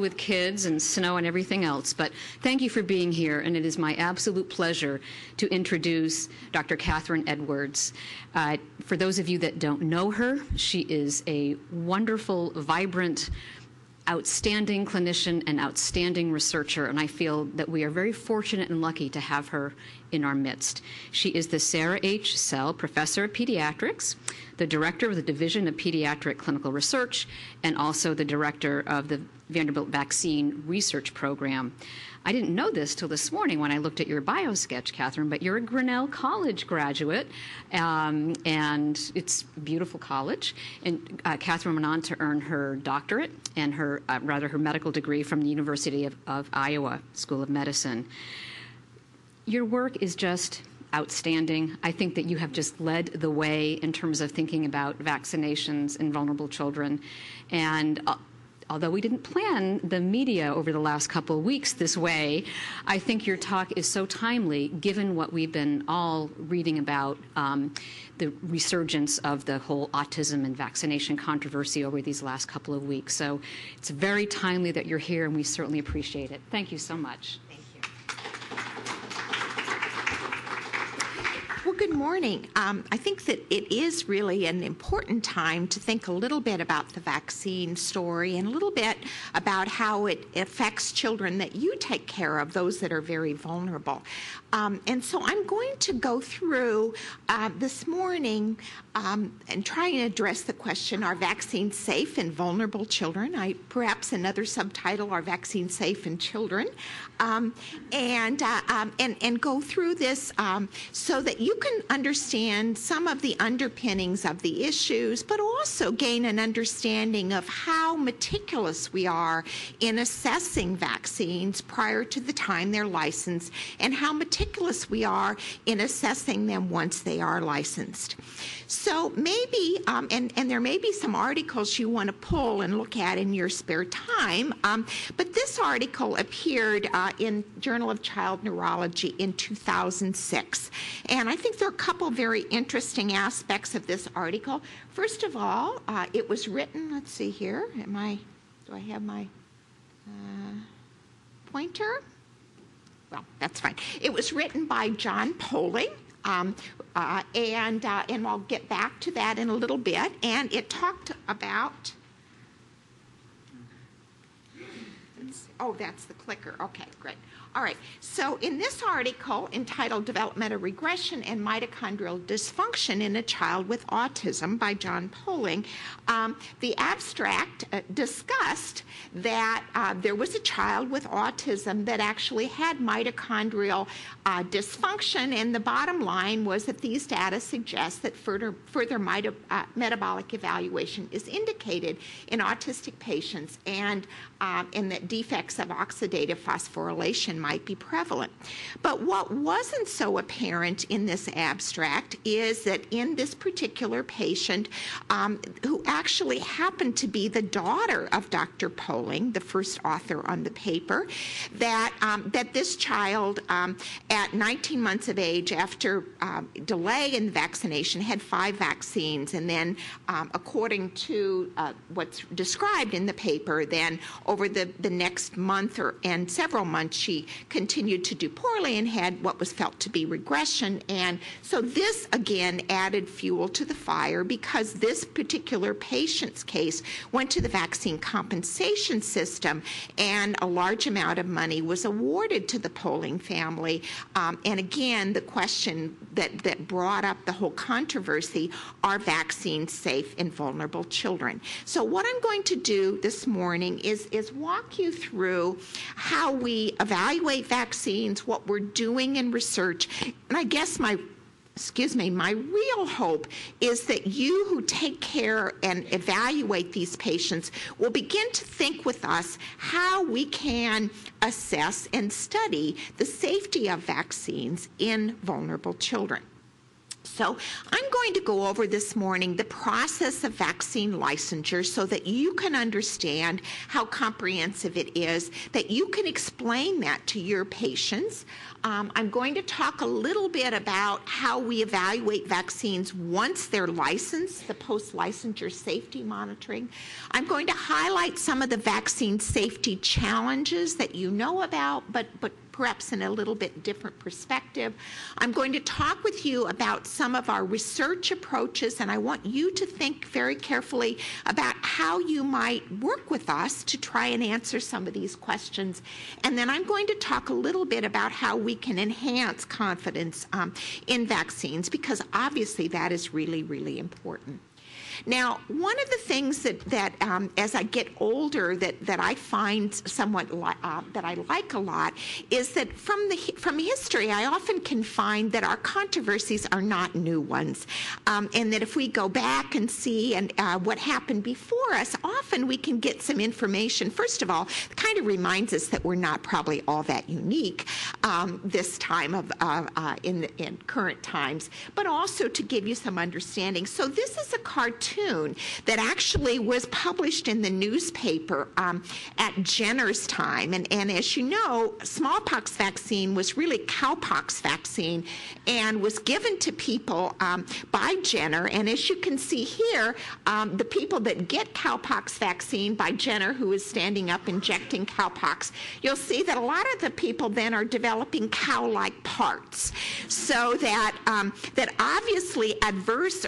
with kids and snow and everything else, but thank you for being here, and it is my absolute pleasure to introduce Dr. Kathryn Edwards. For those of you that don't know her, she is a wonderful, vibrant, outstanding clinician and outstanding researcher, and I feel that we are very fortunate and lucky to have her in our midst. She is the Sarah H. Sell Professor of Pediatrics, the Director of the Division of Pediatric Clinical Research, and also the Director of the Vanderbilt Vaccine Research Program. I didn't know this till this morning when I looked at your bio sketch, Kathryn, but you're a Grinnell College graduate, and it's a beautiful college. And Kathryn went on to earn her doctorate and her medical degree from the University of Iowa School of Medicine. Your work is just outstanding. I think that you have just led the way in terms of thinking about vaccinations in vulnerable children. And although we didn't plan the media over the last couple of weeks this way, I think your talk is so timely given what we've been all reading about the resurgence of the whole autism and vaccination controversy over these last couple of weeks. So it's very timely that you're here, and we certainly appreciate it. Thank you so much. Well, good morning. I think that it is really an important time to think a little bit about the vaccine story and a little bit about how it affects children that you take care of, those that are very vulnerable. And so I'm going to go through this morning and try and address the question, are vaccines safe in vulnerable children? Perhaps another subtitle, are vaccines safe in children? And go through this so that you can understand some of the underpinnings of the issues, but also gain an understanding of how meticulous we are in assessing vaccines prior to the time they're licensed, and how meticulous we are in assessing them once they are licensed. So maybe, and there may be some articles you want to pull and look at in your spare time, but this article appeared in Journal of Child Neurology in 2006. And I think there are a couple very interesting aspects of this article. First of all, it was written, let's see here, do I have my pointer? Well, that's fine. It was written by John Poling, and I'll get back to that in a little bit. And it talked about, oh, that's the clicker. Okay, great. All right, so in this article entitled Developmental Regression and Mitochondrial Dysfunction in a Child with Autism by John Poling, the abstract discussed that there was a child with autism that actually had mitochondrial dysfunction, and the bottom line was that these data suggest that further metabolic evaluation is indicated in autistic patients, and that defects of oxidative phosphorylation might be prevalent. But what wasn't so apparent in this abstract is that in this particular patient, who actually happened to be the daughter of Dr. Poling, the first author on the paper, that this child at 19 months of age, after delay in vaccination, had 5 vaccines, and then according to what's described in the paper, then over the next month and several months, she continued to do poorly and had what was felt to be regression. And so this, again, added fuel to the fire, because this particular patient's case went to the vaccine compensation system, and a large amount of money was awarded to the Poling family. And again, the question that brought up the whole controversy, are vaccines safe in vulnerable children? So what I'm going to do this morning is walk you through how we evaluate vaccines, what we're doing in research, and I guess my real hope is that you who take care and evaluate these patients will begin to think with us how we can assess and study the safety of vaccines in vulnerable children. So I'm going to go over this morning the process of vaccine licensure so that you can understand how comprehensive it is, that you can explain that to your patients. I'm going to talk a little bit about how we evaluate vaccines once they're licensed, the post-licensure safety monitoring. I'm going to highlight some of the vaccine safety challenges that you know about, but perhaps in a little bit different perspective. I'm going to talk with you about some of our research approaches, and I want you to think very carefully about how you might work with us to try and answer some of these questions. And then I'm going to talk a little bit about how we can enhance confidence in vaccines, because obviously that is really, really important. Now, one of the things that as I get older that I find somewhat that I like a lot is that from history, I often can find that our controversies are not new ones, and that if we go back and see what happened before us, often we can get some information. First of all, it kind of reminds us that we're not probably all that unique this time of in current times, but also to give you some understanding. So this is a cartoon that actually was published in the newspaper at Jenner's time. And as you know, smallpox vaccine was really cowpox vaccine and was given to people by Jenner. And as you can see here, the people that get cowpox vaccine by Jenner, who is standing up injecting cowpox, you'll see that a lot of the people then are developing cow-like parts. So that, that obviously adverse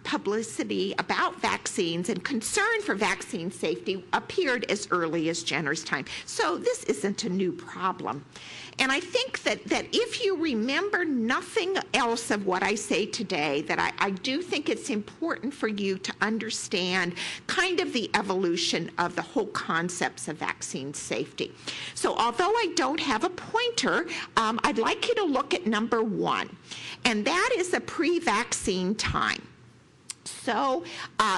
publicity about vaccines and concern for vaccine safety appeared as early as Jenner's time. So this isn't a new problem. And I think that if you remember nothing else of what I say today, that I do think it's important for you to understand kind of the evolution of the whole concepts of vaccine safety. So although I don't have a pointer, I'd like you to look at number 1, and that is a pre-vaccine time. So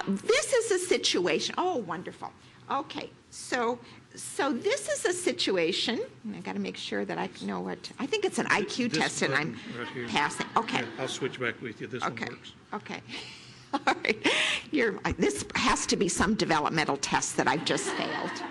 this is a situation. Oh, wonderful. Okay, so this is a situation. I got to make sure that I know what. I think it's an IQ test, and I'm right passing. Okay. Yeah, I'll switch back with you. This one works. Okay. All right. This has to be some developmental test that I've just failed.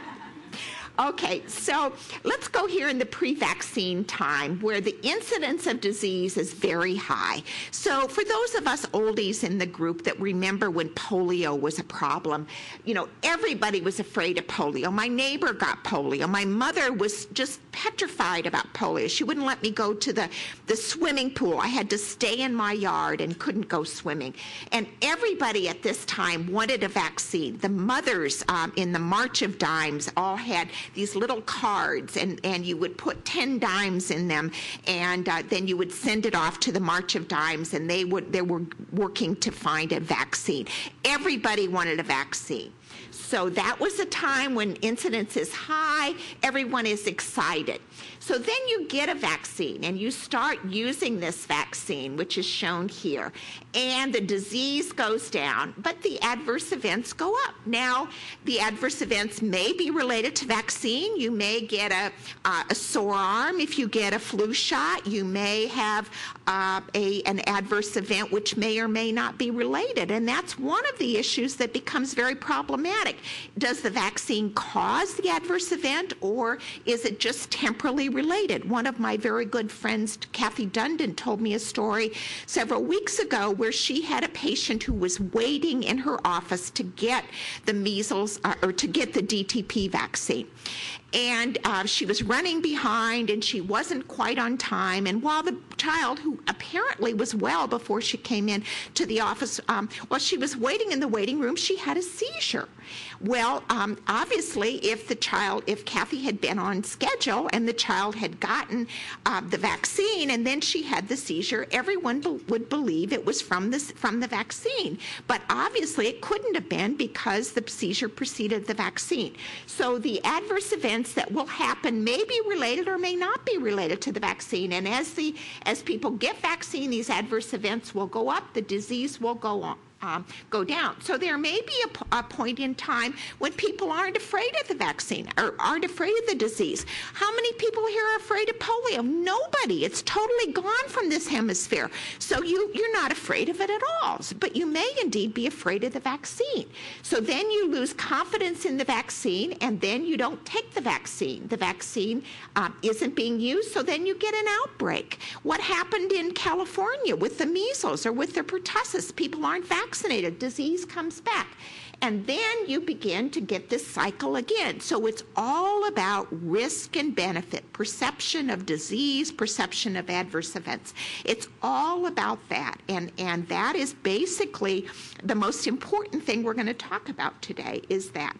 Okay, so let's go here in the pre-vaccine time where the incidence of disease is very high. So for those of us oldies in the group that remember when polio was a problem, you know, everybody was afraid of polio. My neighbor got polio. My mother was just petrified about polio. She wouldn't let me go to the swimming pool. I had to stay in my yard and couldn't go swimming. And everybody at this time wanted a vaccine. The mothers in the March of Dimes all had these little cards, and you would put 10 dimes in them, and then you would send it off to the March of Dimes, and they were working to find a vaccine. Everybody wanted a vaccine. So that was a time when incidence is high, everyone is excited. So then you get a vaccine and you start using this vaccine, which is shown here, and the disease goes down, but the adverse events go up. Now, the adverse events may be related to vaccine. You may get a sore arm if you get a flu shot. You may have an adverse event which may or may not be related, and that's one of the issues that becomes very problematic. Does the vaccine cause the adverse event, or is it just temporally related? One of my very good friends, Kathy Dundon, told me a story several weeks ago where she had a patient who was waiting in her office to get the measles or to get the DTP vaccine. And she was running behind, and she wasn't quite on time. And while the child, who apparently was well before she came in to the office, while she was waiting in the waiting room, she had a seizure. Well, obviously, if Kathy had been on schedule and the child had gotten the vaccine and then she had the seizure, everyone would believe it was from the vaccine. But obviously, it couldn't have been because the seizure preceded the vaccine. So the adverse events that will happen may be related or may not be related to the vaccine. And as people get vaccine, these adverse events will go up, the disease will go go down. So there may be a point in time when people aren't afraid of the vaccine or aren't afraid of the disease. How many people here are afraid of polio? Nobody. It's totally gone from this hemisphere. So you're not afraid of it at all. But you may indeed be afraid of the vaccine. So then you lose confidence in the vaccine, and then you don't take the vaccine. The vaccine isn't being used, so then you get an outbreak. What happened in California with the measles or with the pertussis? People aren't vaccinated. Disease comes back. And then you begin to get this cycle again. So it's all about risk and benefit, perception of disease, perception of adverse events. It's all about that. And that is basically the most important thing we're going to talk about today is that.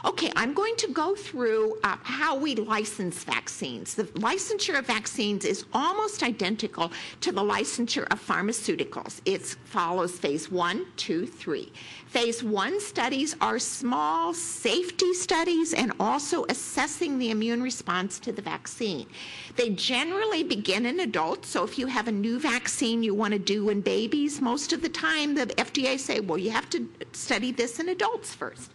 Okay, I'm going to go through how we license vaccines. The licensure of vaccines is almost identical to the licensure of pharmaceuticals. It follows phase 1, 2, 3. Phase 1 studies are small safety studies and also assessing the immune response to the vaccine. They generally begin in adults, so if you have a new vaccine you want to do in babies, most of the time the FDA say, well, you have to study this in adults first.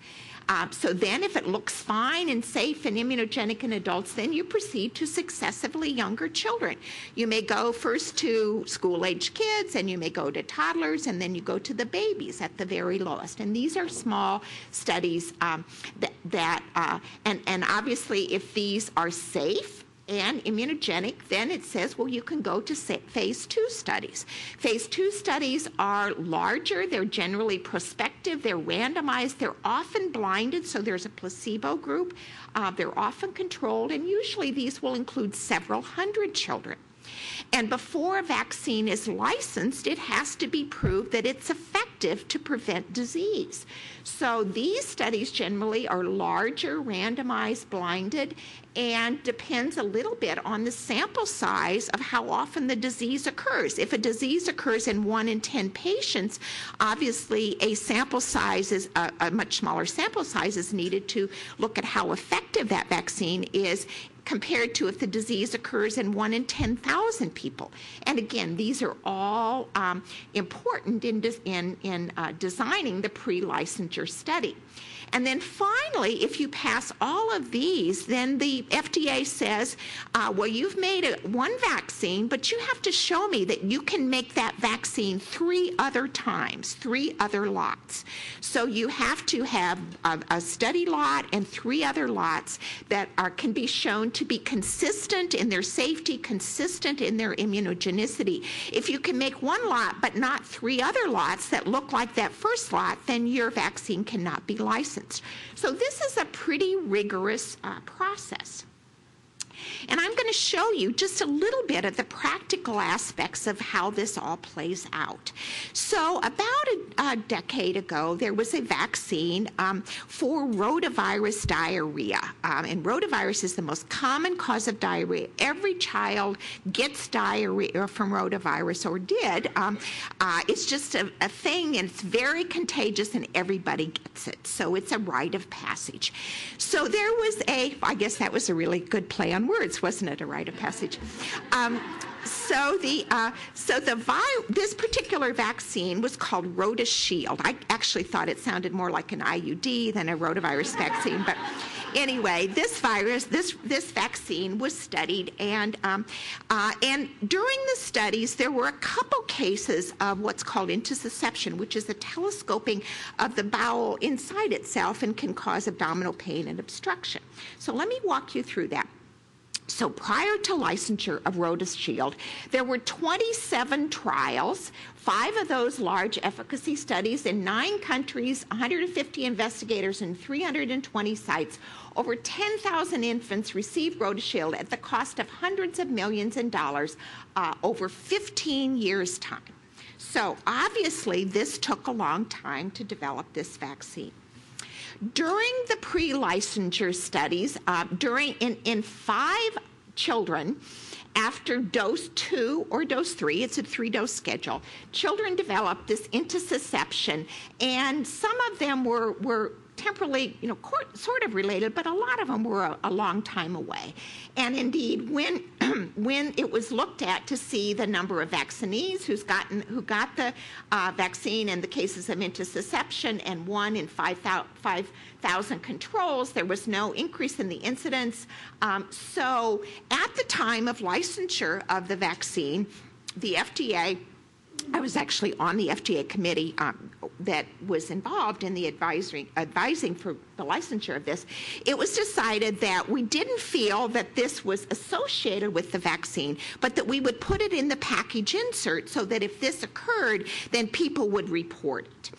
So then if it looks fine and safe and immunogenic in adults, then you proceed to successively younger children. You may go first to school-age kids, and you may go to toddlers, and then you go to the babies at the very lowest. And these are small studies and obviously if these are safe and immunogenic, then it says, well, you can go to phase 2 studies. Phase 2 studies are larger. They're generally prospective. They're randomized. They're often blinded, so there's a placebo group. They're often controlled, and usually these will include several hundred children. And before a vaccine is licensed, it has to be proved that it's effective to prevent disease. So these studies generally are larger, randomized, blinded, and depends a little bit on the sample size of how often the disease occurs. If a disease occurs in 1 in 10 patients, obviously a sample size is a much smaller sample size is needed to look at how effective that vaccine is compared to if the disease occurs in 1 in 10,000 people. And again, these are all important in designing the pre-licensure study. And then finally, if you pass all of these, then the FDA says, well, you've made one vaccine, but you have to show me that you can make that vaccine 3 other times, 3 other lots. So you have to have a study lot and 3 other lots that can be shown to be consistent in their safety, consistent in their immunogenicity. If you can make 1 lot but not 3 other lots that look like that first lot, then your vaccine cannot be licensed. So this is a pretty rigorous process. And I'm going to show you just a little bit of the practical aspects of how this all plays out. So about a decade ago, there was a vaccine for rotavirus diarrhea. And rotavirus is the most common cause of diarrhea. Every child gets diarrhea from rotavirus or did. It's just a thing, and it's very contagious, and everybody gets it. So it's a rite of passage. So there was I guess that was a really good play on words, wasn't it? A rite of passage. This particular vaccine was called RotaShield. I actually thought it sounded more like an IUD than a rotavirus vaccine, but anyway, this vaccine was studied, and during the studies, there were a couple cases of what's called Intussusception, which is a telescoping of the bowel inside itself and can cause abdominal pain and obstruction. So let me walk you through that. So prior to licensure of RotaShield, there were 27 trials, 5 of those large efficacy studies in 9 countries, 150 investigators in 320 sites. Over 10,000 infants received RotaShield at the cost of hundreds of millions in dollars over 15 years' time. So obviously, this took a long time to develop this vaccine. During the pre-licensure studies, in 5 children, after dose 2 or dose 3, it's a 3-dose schedule, children developed this intussusception, and some of them were temporally, sort of related, but a lot of them were a long time away. And indeed, when it was looked at to see the number of vaccinees who got the vaccine and the cases of intussusception, and 1 in 5,000 controls, there was no increase in the incidence. So at the time of licensure of the vaccine, the FDA, I was actually on the FDA committee that was involved in the advising for the licensure of this. It was decided that we didn't feel that this was associated with the vaccine, but that we would put it in the package insert so that if this occurred, then people would report it.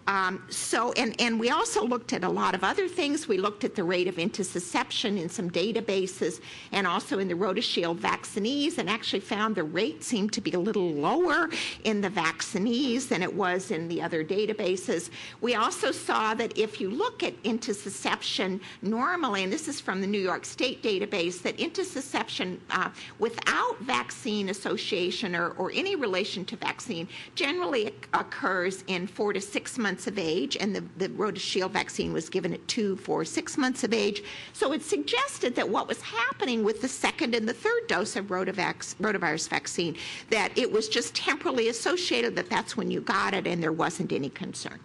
And we also looked at a lot of other things. We looked at the rate of intussusception in some databases and also in the rotoshield vaccinees, and actually found the rate seemed to be a little lower in the vaccinees than it was in the other databases. We also saw that if you look at intussusception normally, and this is from the New York State database, that intussusception without vaccine association or any relation to vaccine generally occurs in 4 to 6 months of age, and the rotoshield vaccine was given at 2, 4, 6 months of age. So it suggested that what was happening with the second and the third dose of rotavirus vaccine, that it was just temporally associated, that's when you got it, and there wasn't any concern.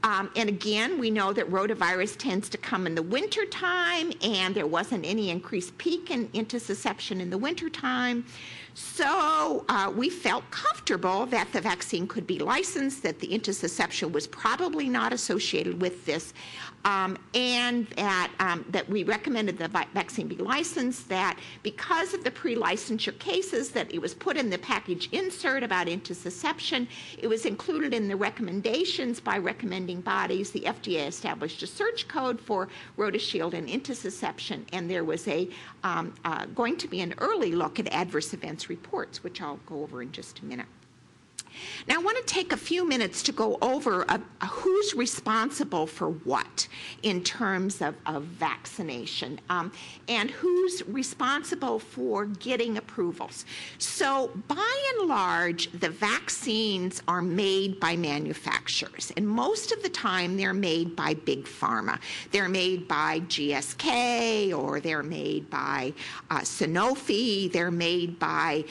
And again, we know that rotavirus tends to come in the winter time, and there wasn't any increased peak in intussusception in the winter time. So we felt comfortable that the vaccine could be licensed, that the intussusception was probably not associated with this, and that we recommended the vaccine be licensed, that because of the pre-licensure cases, that it was put in the package insert about intussusception. It was included in the recommendations by recommending bodies. The FDA established a search code for rotoshield and intussusception, and there was going to be an early look at adverse events reports, which I'll go over in just a minute. Now, I want to take a few minutes to go over who's responsible for what in terms of vaccination, and who's responsible for getting approvals. So, by and large, the vaccines are made by manufacturers, and most of the time they're made by big pharma. They're made by GSK, or they're made by Sanofi, they're made by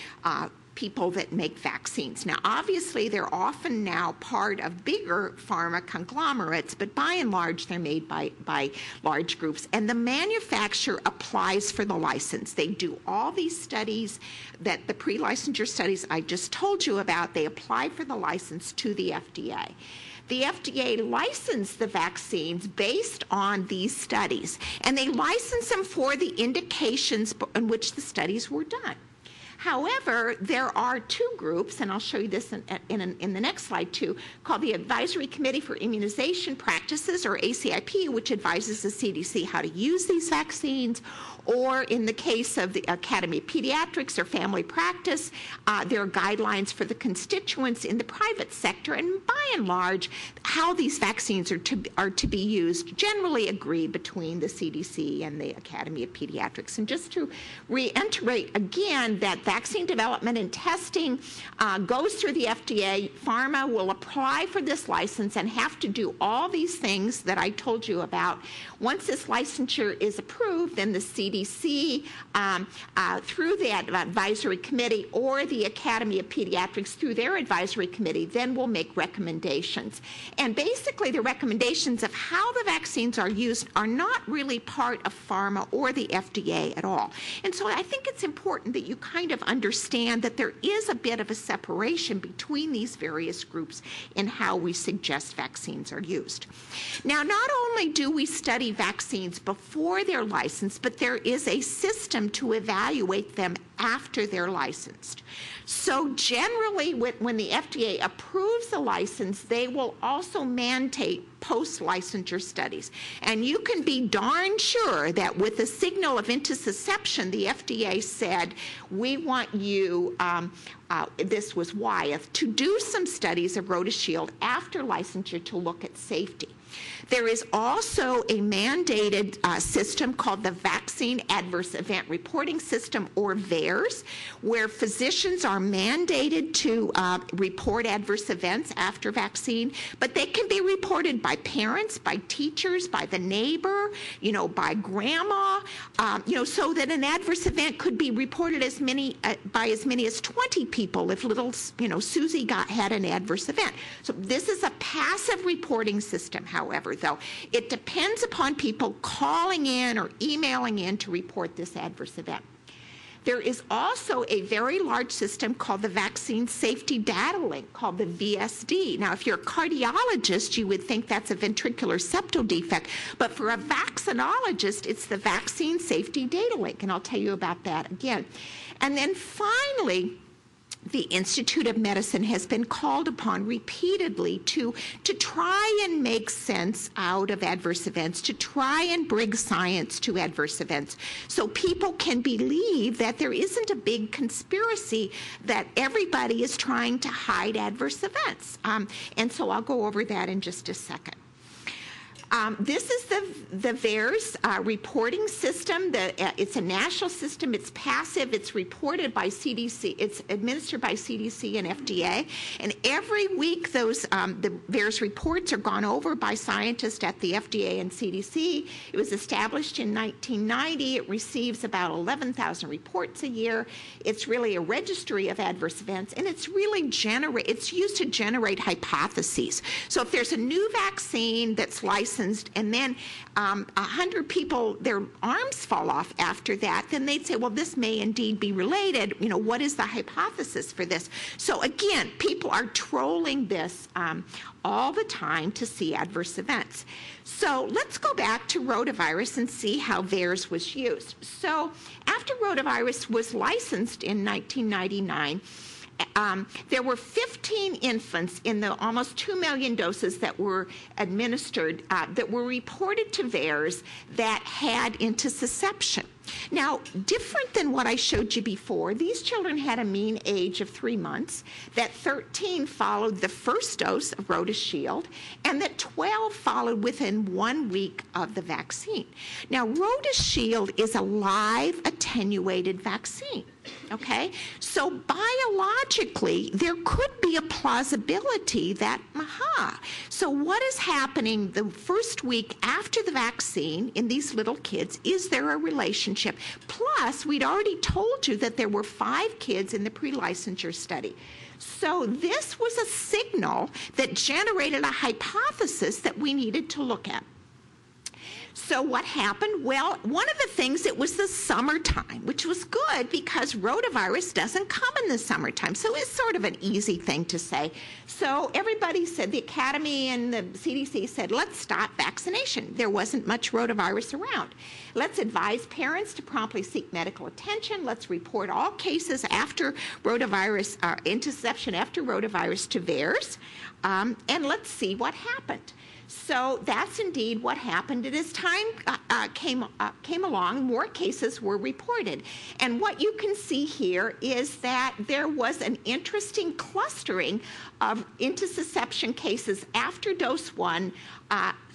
people that make vaccines. Now, obviously, they're often now part of bigger pharma conglomerates, but by and large, they're made by large groups. And the manufacturer applies for the license. They do all these studies, that the pre-licensure studies I just told you about. They apply for the license to the FDA. The FDA licensed the vaccines based on these studies, and they license them for the indications in which the studies were done. However, there are two groups, and I'll show you this in the next slide too, called the Advisory Committee for Immunization Practices, or ACIP, which advises the CDC how to use these vaccines, or in the case of the Academy of Pediatrics or family practice, there are guidelines for the constituents in the private sector, and by and large, how these vaccines are to be used generally agree between the CDC and the Academy of Pediatrics. And just to reiterate again that vaccine development and testing goes through the FDA. Pharma will apply for this license and have to do all these things that I told you about. Once this licensure is approved, then the CDC, through the Advisory Committee, or the Academy of Pediatrics through their Advisory Committee, then will make recommendations. And basically, the recommendations of how the vaccines are used are not really part of pharma or the FDA at all. And so I think it's important that you kind of understand that there is a bit of a separation between these various groups in how we suggest vaccines are used. Now, not only do we study vaccines before they're licensed, but there is a system to evaluate them after they're licensed. So generally, when the FDA approves the license, they will also mandate post-licensure studies. And you can be darn sure that with a signal of intussusception, the FDA said, we want you, this was Wyeth, to do some studies of rotoshield after licensure to look at safety. There is also a mandated system called the Vaccine Adverse Event Reporting System, or VAERS, where physicians are mandated to report adverse events after vaccine, but they can be reported by parents, by teachers, by the neighbor, by grandma, so that an adverse event could be reported by as many as 20 people if little, Susie had an adverse event. So this is a passive reporting system, however, though. It depends upon people calling in or emailing in to report this adverse event. There is also a very large system called the Vaccine Safety Data Link, called the VSD. Now, if you're a cardiologist, you would think that's a ventricular septal defect, but for a vaccinologist, it's the Vaccine Safety Data Link, and I'll tell you about that again. And then finally, the Institute of Medicine has been called upon repeatedly to try and make sense out of adverse events, to try and bring science to adverse events, so people can believe that there isn't a big conspiracy that everybody is trying to hide adverse events. And so I'll go over that in just a second. This is the VAERS reporting system. It's a national system. It's passive. It's reported by CDC. It's administered by CDC and FDA. And every week, the VAERS reports are gone over by scientists at the FDA and CDC. It was established in 1990. It receives about 11,000 reports a year. It's really a registry of adverse events, and it's used to generate hypotheses. So if there's a new vaccine that's licensed, and then 100 people, their arms fall off after that, then they'd say, well, this may indeed be related. What is the hypothesis for this? So again, people are trolling this all the time to see adverse events. So let's go back to rotavirus and see how VAERS was used. So after rotavirus was licensed in 1999, there were 15 infants in the almost 2 million doses that were administered that were reported to VAERS that had intussusception. Now, different than what I showed you before, these children had a mean age of 3 months, that 13 followed the first dose of RotaShield, and that 12 followed within 1 week of the vaccine. Now, RotaShield is a live attenuated vaccine. Okay, so biologically, there could be a plausibility that, so what is happening the first week after the vaccine in these little kids? Is there a relationship? Plus, we'd already told you that there were 5 kids in the pre-licensure study. So this was a signal that generated a hypothesis that we needed to look at. So what happened? Well, one of the things, it was the summertime, which was good because rotavirus doesn't come in the summertime. So it's sort of an easy thing to say. So everybody said, the Academy and the CDC said, let's stop vaccination. There wasn't much rotavirus around. Let's advise parents to promptly seek medical attention. Let's report all cases after rotavirus, Intussusception after rotavirus to VAERS, and let's see what happened. So that's indeed what happened. And as time came along, more cases were reported. And what you can see here is that there was an interesting clustering of intussusception cases after dose 1,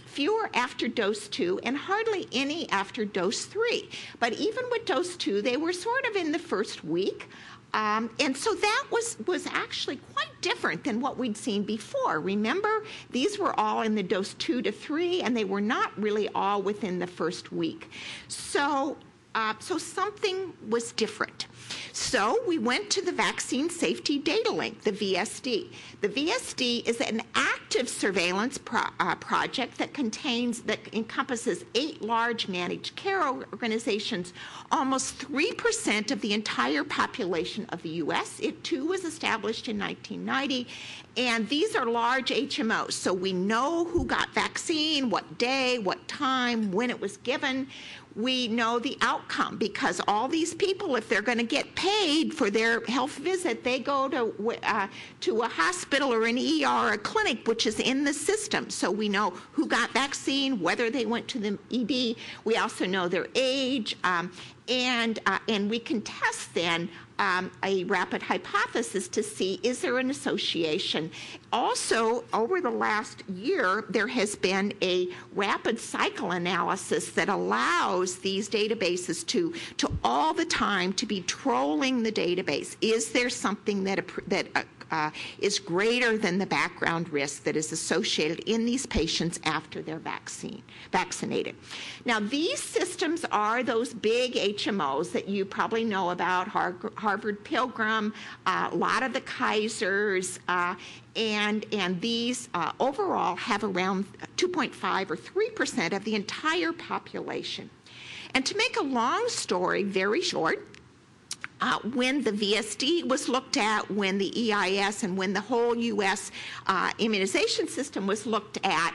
fewer after dose 2, and hardly any after dose 3. But even with dose 2, they were sort of in the first week. And so that was actually quite different than what we'd seen before. Remember, these were all in the dose 2 to 3, and they were not really all within the first week. So something was different. So we went to the Vaccine Safety Data Link, the VSD. The VSD is an active surveillance project that encompasses 8 large managed care organizations, almost 3% of the entire population of the U.S. It, too, was established in 1990, and these are large HMOs, so we know who got vaccine, what day, what time, when it was given. We know the outcome because all these people, if they're going to get paid for their health visit, they go to a hospital or an ER or a clinic, which is in the system. So we know who got vaccine, whether they went to the ED. We also know their age, and we can test then a rapid hypothesis to see, is there an association? Also, over the last year, there has been a rapid cycle analysis that allows these databases to all the time to be trolling the database. Is there something that is greater than the background risk that is associated in these patients after they're vaccinated? Now, these systems are those big HMOs that you probably know about, Harvard Pilgrim, a lot of the Kaisers, and these overall have around 2.5 or 3% of the entire population. And to make a long story very short, when the VSD was looked at, when the EIS, and when the whole U.S. Immunization system was looked at,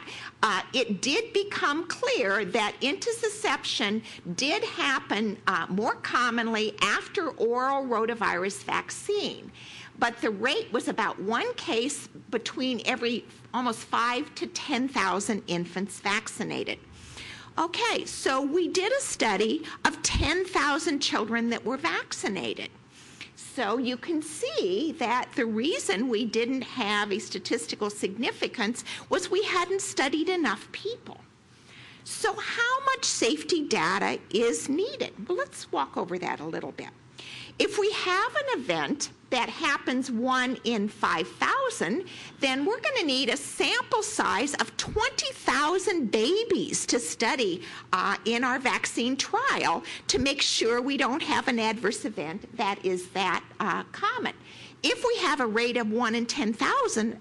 it did become clear that intussusception did happen more commonly after oral rotavirus vaccine. But the rate was about 1 case between every almost 5 to 10,000 infants vaccinated. Okay, so we did a study of 10,000 children that were vaccinated. So you can see that the reason we didn't have a statistical significance was we hadn't studied enough people. So how much safety data is needed? Well, let's walk over that a little bit. If we have an event that happens 1 in 5,000, then we're going to need a sample size of 20,000 babies to study in our vaccine trial to make sure we don't have an adverse event that is that common. If we have a rate of 1 in 10,000,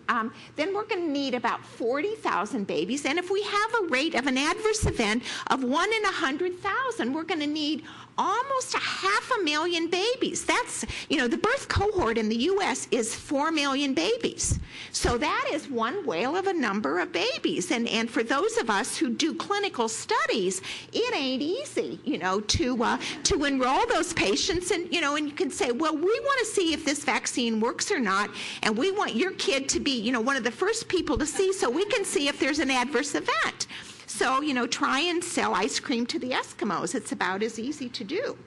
then we're going to need about 40,000 babies. And if we have a rate of an adverse event of 1 in 100,000, we're going to need almost 500,000 babies. That's, the birth cohort in the U.S. is 4 million babies. So that is one whale of a number of babies. And for those of us who do clinical studies, it ain't easy, to enroll those patients. And, and you can say, well, we want to see if this vaccine works or not, and we want your kid to be, one of the first people to see so we can see if there's an adverse event. So, try and sell ice cream to the Eskimos. It's about as easy to do.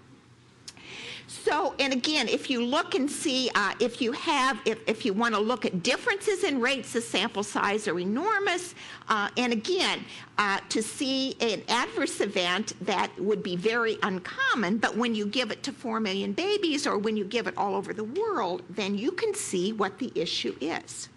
So, and again, if you look and see, if you want to look at differences in rates, the sample size are enormous. And again, to see an adverse event that would be very uncommon, but when you give it to 4 million babies or when you give it all over the world, then you can see what the issue is.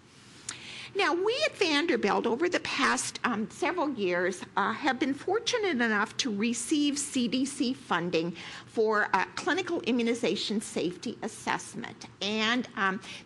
Now, we at Vanderbilt, over the past several years, have been fortunate enough to receive CDC funding for clinical immunization safety assessment. And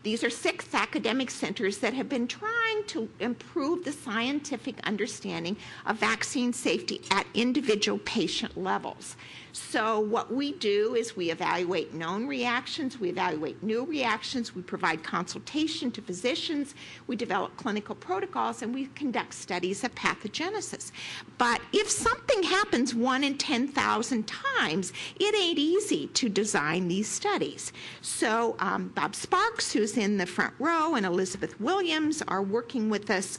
these are 6 academic centers that have been trying to improve the scientific understanding of vaccine safety at individual patient levels. So what we do is we evaluate known reactions, we evaluate new reactions, we provide consultation to physicians, we develop clinical protocols, and we conduct studies of pathogenesis. But if something happens 1 in 10,000 times, it ain't easy to design these studies. So Bob Sparks, who's in the front row, and Elizabeth Williams are working with us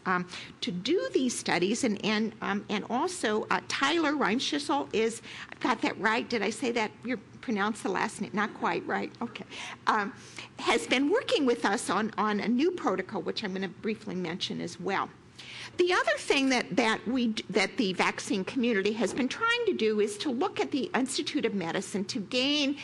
to do these studies, and also Tyler Reinschissel is, I've got that right, did I say that? You pronounced the last name, not quite right, okay. Has been working with us on a new protocol, which I'm going to briefly mention as well. The other thing that the vaccine community has been trying to do is to look at the Institute of Medicine to gain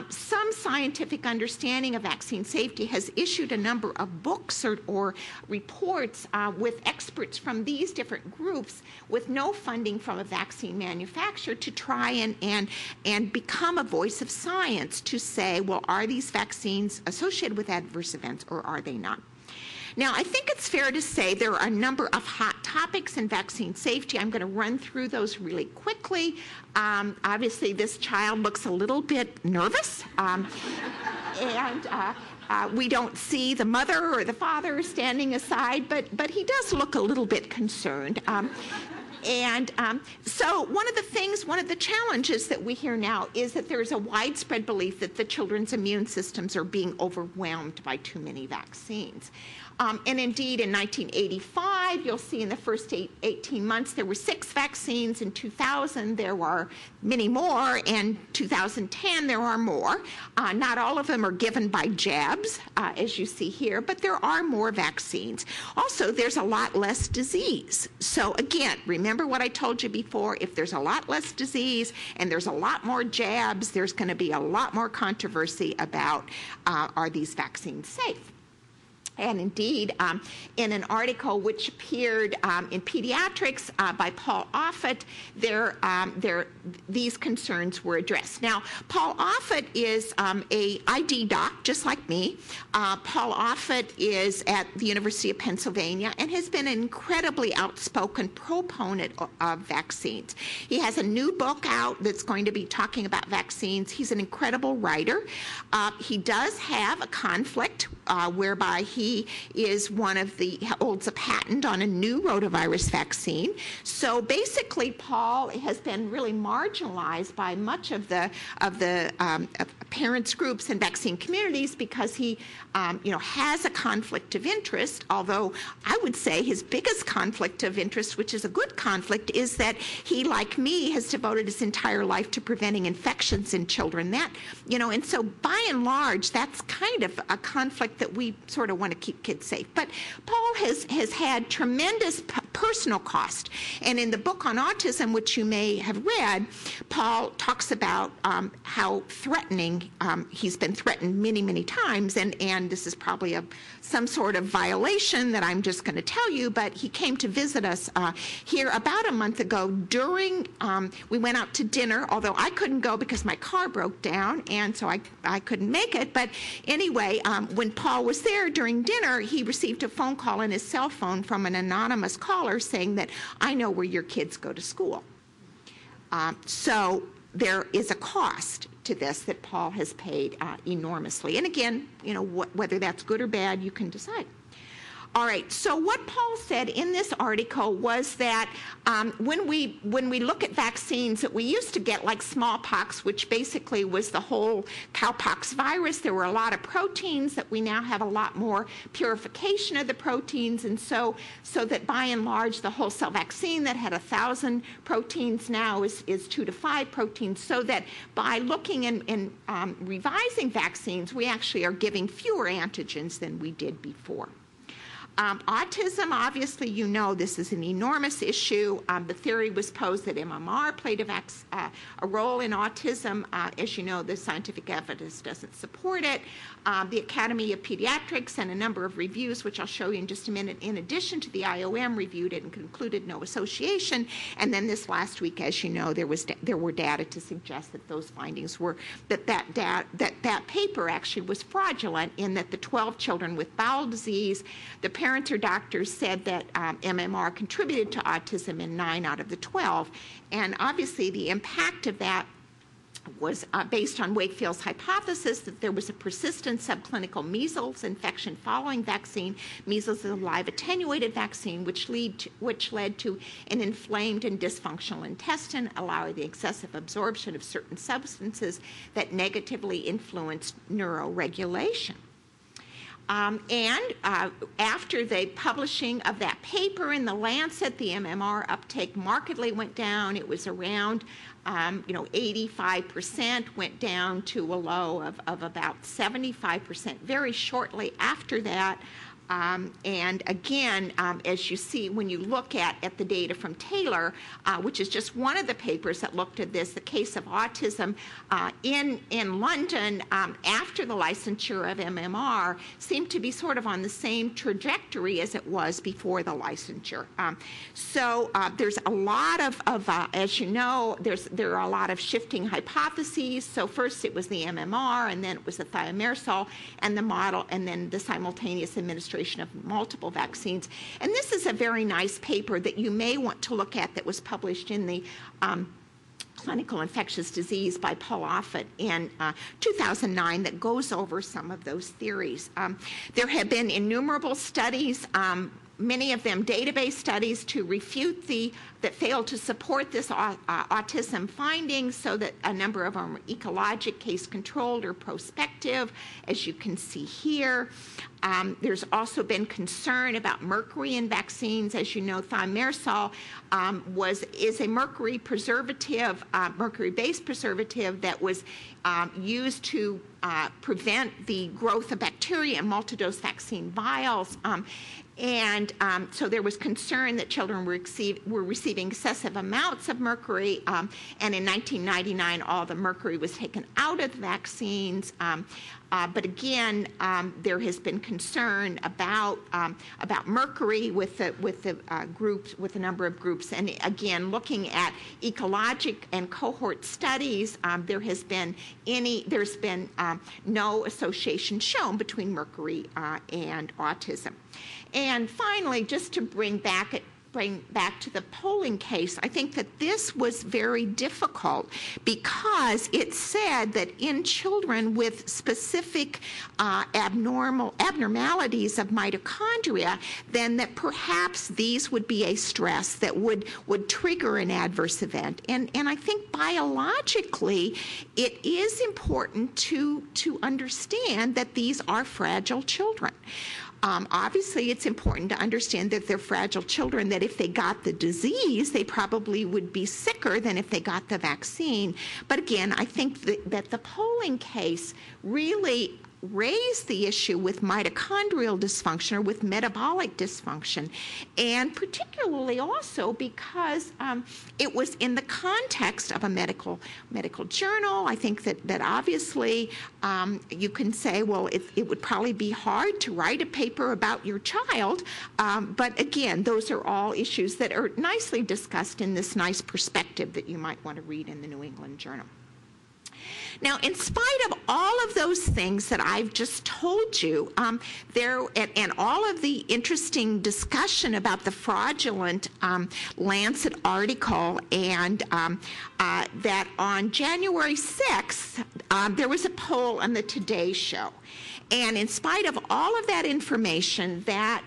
some scientific understanding of vaccine safety, has issued a number of books or reports with experts from these different groups with no funding from a vaccine manufacturer to try and become a voice of science to say, well, are these vaccines associated with adverse events or are they not? Now, I think it's fair to say there are a number of hot topics in vaccine safety. I'm going to run through those really quickly. Obviously, this child looks a little bit nervous. We don't see the mother or the father standing aside, but he does look a little bit concerned. So one of the challenges that we hear now is that there's a widespread belief that the children's immune systems are being overwhelmed by too many vaccines. And indeed, in 1985, you'll see in the first 18 months, there were 6 vaccines. In 2000, there were many more. In 2010, there are more. Not all of them are given by jabs, as you see here, but there are more vaccines. Also, there's a lot less disease. So again, remember what I told you before, if there's a lot less disease and there's a lot more jabs, there's going to be a lot more controversy about are these vaccines safe? And indeed, in an article which appeared in Pediatrics by Paul Offit, these concerns were addressed. Now, Paul Offit is a ID doc, just like me. Paul Offit is at the University of Pennsylvania and has been an incredibly outspoken proponent of vaccines. He has a new book out that's going to be talking about vaccines. He's an incredible writer. He does have a conflict whereby he holds a patent on a new rotavirus vaccine. So basically, Paul has been really marginalized by much of the parents groups and vaccine communities because he has a conflict of interest, although I would say his biggest conflict of interest, which is a good conflict, is that he, like me, has devoted his entire life to preventing infections in children. And so by and large, that's kind of a conflict that we sort of want to keep kids safe. But Paul has had tremendous personal cost. And in the book on autism, which you may have read, Paul talks about how threatening, he's been threatened many, many times, and this is probably some sort of violation that I'm just going to tell you, but he came to visit us here about a month ago during, we went out to dinner, although I couldn't go because my car broke down, and so I couldn't make it. But anyway, when Paul was there during dinner, he received a phone call on his cell phone from an anonymous caller saying that, I know where your kids go to school. So there is a cost to this that Paul has paid enormously. And again, whether that's good or bad, you can decide. All right, so what Paul said in this article was that when we look at vaccines that we used to get, like smallpox, which basically was the whole cowpox virus, there were a lot of proteins that we now have a lot more purification of the proteins, and so that by and large the whole cell vaccine that had 1,000 proteins now is 2 to 5 proteins, so that by looking and revising vaccines, we actually are giving fewer antigens than we did before. Autism, obviously, this is an enormous issue. The theory was posed that MMR played a role in autism. As you know, the scientific evidence doesn't support it. The Academy of Pediatrics and a number of reviews, which I'll show you in just a minute, in addition to the IOM, reviewed it and concluded no association. And then this last week, as you know, there were data to suggest that those findings were that paper actually was fraudulent in that the 12 children with bowel disease, the parents or doctors said that MMR contributed to autism in 9 out of the 12. And obviously the impact of that was based on Wakefield's hypothesis that there was a persistent subclinical measles infection following vaccine. Measles is a live attenuated vaccine, which led to an inflamed and dysfunctional intestine, allowing the excessive absorption of certain substances that negatively influenced neuroregulation. After the publishing of that paper in The Lancet, the MMR uptake markedly went down. It was around 85%, went down to a low of about 75% very shortly after that. And again, as you see, when you look at the data from Taylor, which is just one of the papers that looked at this, the case of autism in London after the licensure of MMR seemed to be sort of on the same trajectory as it was before the licensure. So there's a lot of as you know, there are a lot of shifting hypotheses. So first it was the MMR, and then it was the thimerosal, and the model, and then the simultaneous administration of multiple vaccines. And this is a very nice paper that you may want to look at that was published in the Clinical Infectious Disease by Paul Offit in 2009 that goes over some of those theories. There have been innumerable studies many of them database studies to refute that failed to support this autism findings, so that a number of them are ecologic, case controlled, or prospective, as you can see here. There's also been concern about mercury in vaccines. As you know, thimerosal is a mercury preservative, mercury-based preservative that was used to prevent the growth of bacteria in multi-dose vaccine vials. So there was concern that children were receiving excessive amounts of mercury, and in 1999 all the mercury was taken out of the vaccines. But again, there has been concern about mercury with the groups, with a number of groups, and again, looking at ecologic and cohort studies, there's been no association shown between mercury and autism. And finally, just to bring back to the polling case, I think that this was very difficult because it said that in children with specific abnormalities of mitochondria, then that perhaps these would be a stress that would trigger an adverse event. And I think biologically, it is important to understand that these are fragile children. Obviously, it's important to understand that they're fragile children, that if they got the disease, they probably would be sicker than if they got the vaccine. But again, I think that the polling case really raised the issue with mitochondrial dysfunction or with metabolic dysfunction, and particularly also because it was in the context of a medical journal. I think that obviously you can say, well, it would probably be hard to write a paper about your child, but again, those are all issues that are nicely discussed in this nice perspective that you might want to read in the New England Journal. Now, in spite of all of those things that I've just told you, and all of the interesting discussion about the fraudulent Lancet article, and that on January 6th, there was a poll on the Today Show. And in spite of all of that information, that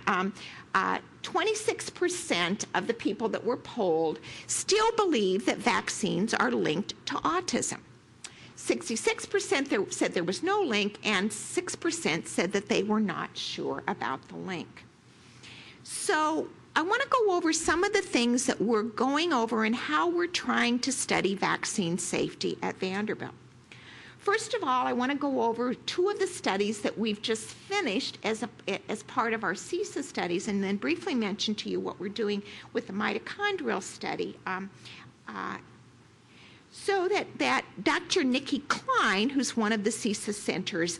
26% of the people that were polled still believe that vaccines are linked to autism. 66% said there was no link, and 6% said that they were not sure about the link. So I want to go over some of the things that we're going over and how we're trying to study vaccine safety at Vanderbilt. First of all, I want to go over two of the studies that we've just finished as part of our CISA studies, and then briefly mention to you what we're doing with the mitochondrial study. So that Dr. Nikki Klein, who's one of the CISA centers,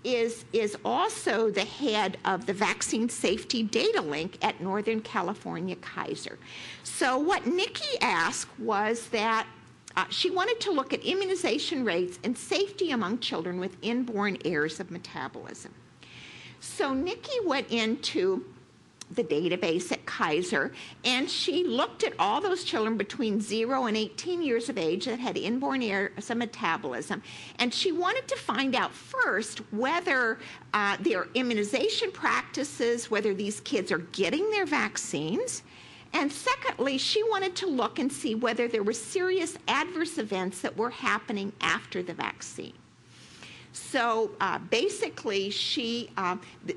is also the head of the Vaccine Safety Data Link at Northern California Kaiser. So what Nikki asked was that she wanted to look at immunization rates and safety among children with inborn errors of metabolism. So Nikki went into the database at Kaiser, and she looked at all those children between 0 and 18 years of age that had inborn errors of metabolism, and she wanted to find out first whether their immunization practices, whether these kids are getting their vaccines, and secondly, she wanted to look and see whether there were serious adverse events that were happening after the vaccine. So basically,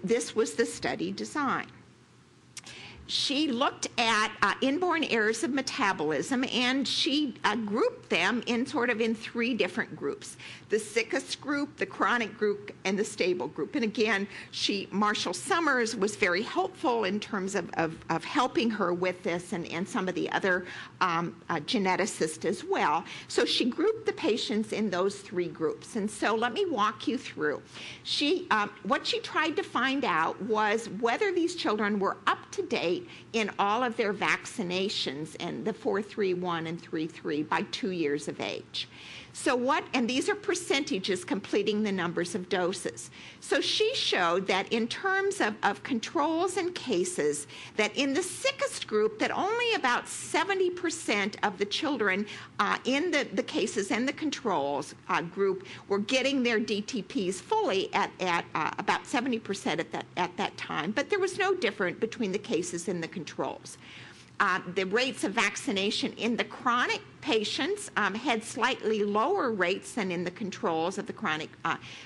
this was the study design. She looked at inborn errors of metabolism, and she grouped them in three different groups: the sickest group, the chronic group, and the stable group. And again, Marshall Summers was very helpful in terms of helping her with this, and some of the other geneticists as well. So she grouped the patients in those three groups. And so let me walk you through. What she tried to find out was whether these children were up to date in all of their vaccinations, and the 4-3-1 and 3-3 by 2 years of age. And these are percentages completing the numbers of doses. So she showed that in terms of controls and cases, that in the sickest group, that only about 70% of the children in the cases and the controls group were getting their DTPs fully at about 70% at that time. But there was no difference between the cases and the controls. The rates of vaccination in the chronic patients had slightly lower rates than in the controls of the chronic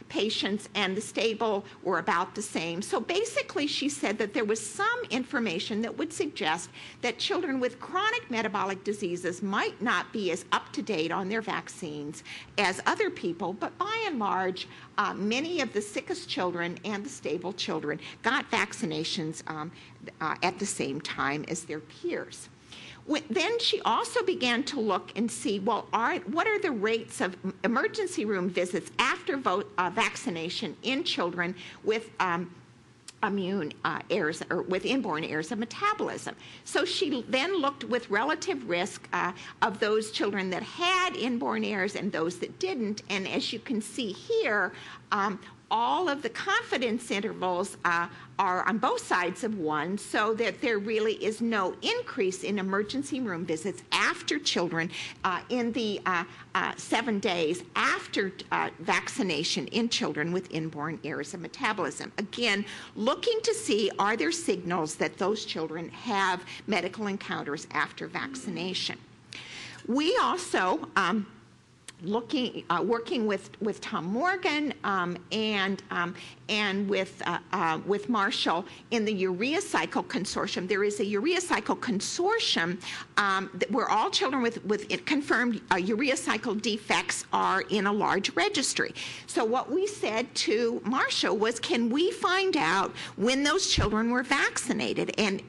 patients, and the stable were about the same. So basically, she said that there was some information that would suggest that children with chronic metabolic diseases might not be as up-to-date on their vaccines as other people, but by and large, many of the sickest children and the stable children got vaccinations at the same time as their peers. Then she also began to look and see, well, what are the rates of emergency room visits after vaccination in children with immune errors or with inborn errors of metabolism. So she then looked with relative risk of those children that had inborn errors and those that didn't. And as you can see here, all of the confidence intervals are on both sides of 1, so that there really is no increase in emergency room visits after children in the 7 days after vaccination in children with inborn errors of metabolism. Again, looking to see, are there signals that those children have medical encounters after vaccination. We also working with Tom Morgan and with Marshall in the urea cycle consortium. There is a urea cycle consortium where all children with confirmed urea cycle defects are in a large registry. So what we said to Marshall was, can we find out when those children were vaccinated? And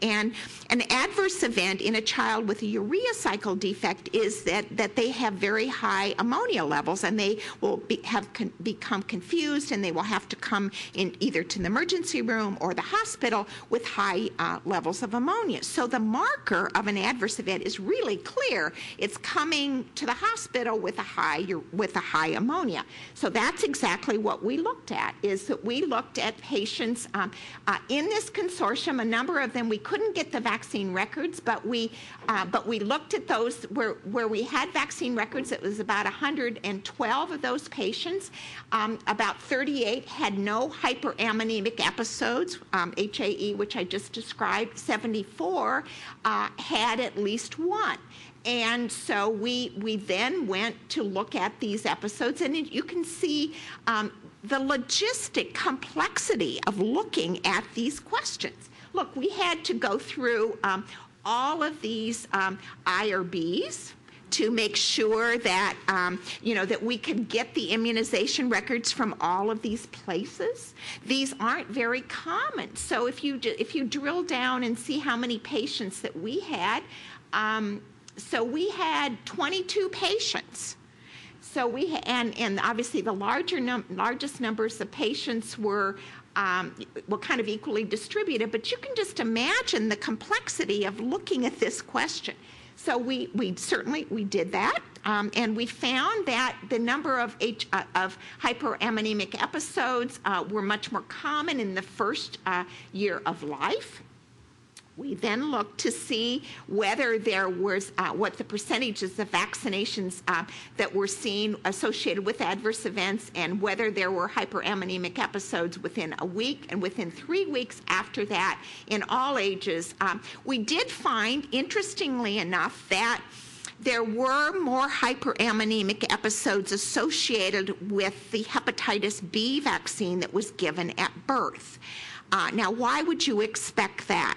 an adverse event in a child with a urea cycle defect is that they have very high ammonia levels, and they will become confused, and they will have to come in either to the emergency room or the hospital with high levels of ammonia. So the marker of an adverse event is really clear. It's coming to the hospital with a high ammonia. So that's exactly what we looked at, is that we looked at patients in this consortium. A number of them, we couldn't get the vaccine records, but we looked at those where we had vaccine records. It was about 112 of those patients. About 38 had no hyperammonemic episodes, HAE, which I just described. 74 had at least one. And so we then went to look at these episodes, and you can see the logistic complexity of looking at these questions. Look, we had to go through all of these IRBs to make sure that that we could get the immunization records from all of these places. These aren't very common. So if you drill down and see how many patients that we had, so we had 22 patients. So and obviously the largest numbers of patients were kind of equally distributed, but you can just imagine the complexity of looking at this question. So we certainly did that, and we found that the number of hyperammonemic episodes were much more common in the first year of life. We then looked to see whether there was what the percentages of vaccinations that were seen associated with adverse events, and whether there were hyperammonemic episodes within a week and within 3 weeks after that in all ages. We did find, interestingly enough, that there were more hyperammonemic episodes associated with the hepatitis B vaccine that was given at birth. Now, why would you expect that?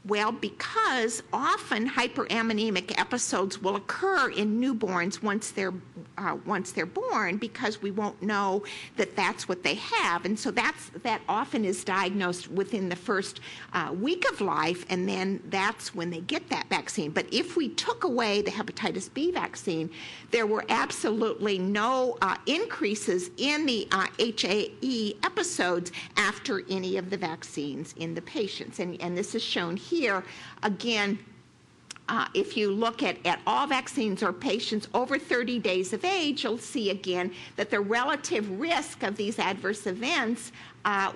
Well, because often hyperammonemic episodes will occur in newborns once they're born, because we won't know that that's what they have, and so that often is diagnosed within the first week of life, and then that's when they get that vaccine. But if we took away the hepatitis B vaccine, there were absolutely no increases in the HAE episodes after any of the vaccines in the patients, and this is shown here again if you look at all vaccines or patients over 30 days of age, you'll see again that the relative risk of these adverse events